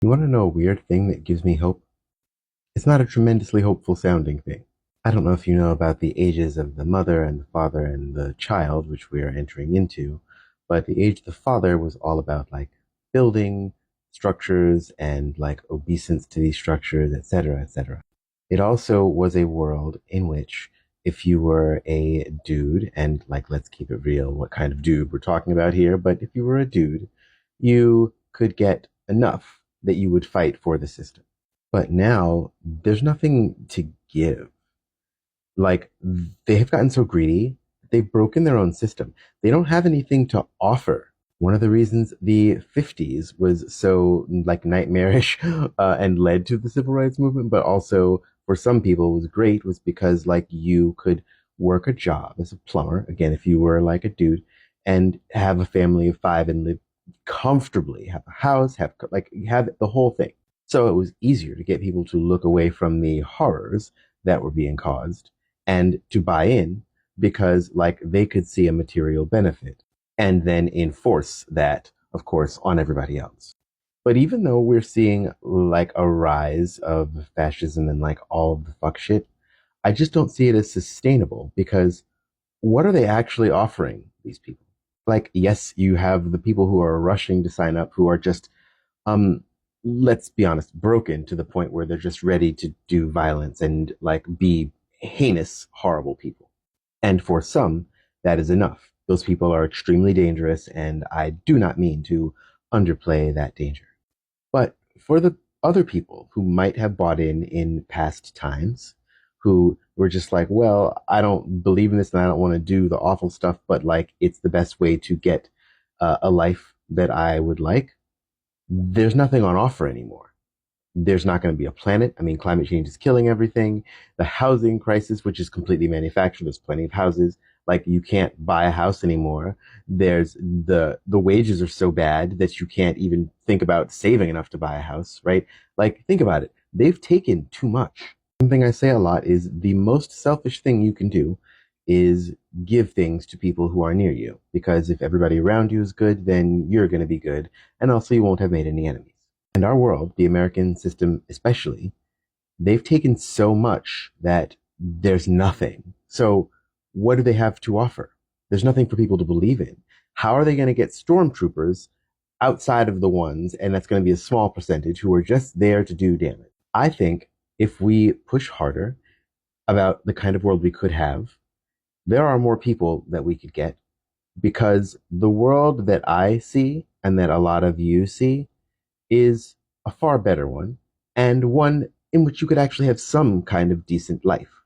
You want to know a weird thing that gives me hope? It's not a tremendously hopeful sounding thing. I don't know if you know about the ages of the mother and the father and the child, which we are entering into, but the age of the father was all about like building structures and like obeisance to these structures, etc., etc. It also was a world in which if you were a dude, and like let's keep it real, what kind of dude we're talking about here, but if you were a dude, you could get enough that you would fight for the system. But now there's nothing to give. Like they have gotten so greedy, they've broken their own system. They don't have anything to offer. One of the reasons the 50s was so like nightmarish and led to the civil rights movement, but also for some people was great, was because like you could work a job as a plumber, again, if you were like a dude, and have a family of five and live comfortably, have a house, have like have the whole thing. So it was easier to get people to look away from the horrors that were being caused and to buy in because like they could see a material benefit and then enforce that, of course, on everybody else. But even though we're seeing like a rise of fascism and like all of the fuck shit, I just don't see it as sustainable because what are they actually offering these people? Like, yes, you have the people who are rushing to sign up who are just um let's be honest, broken to the point where they're just ready to do violence and like be heinous, horrible people. And for some, that is enough. Those people are extremely dangerous, and I do not mean to underplay that danger. But for the other people who might have bought in past times, who were just like, well, I don't believe in this and I don't want to do the awful stuff, but like it's the best way to get a life that I would like, there's nothing on offer anymore. There's not going to be a planet. I mean, climate change is killing everything. The housing crisis, which is completely manufactured, there's plenty of houses. Like you can't buy a house anymore. There's the wages are so bad that you can't even think about saving enough to buy a house, right? Like think about it. They've taken too much. Something I say a lot is the most selfish thing you can do is give things to people who are near you. Because if everybody around you is good, then you're going to be good. And also, you won't have made any enemies. And our world, the American system especially, they've taken so much that there's nothing. So, what do they have to offer? There's nothing for people to believe in. How are they going to get stormtroopers outside of the ones, and that's going to be a small percentage, who are just there to do damage? I think if we push harder about the kind of world we could have, there are more people that we could get because the world that I see and that a lot of you see is a far better one and one in which you could actually have some kind of decent life.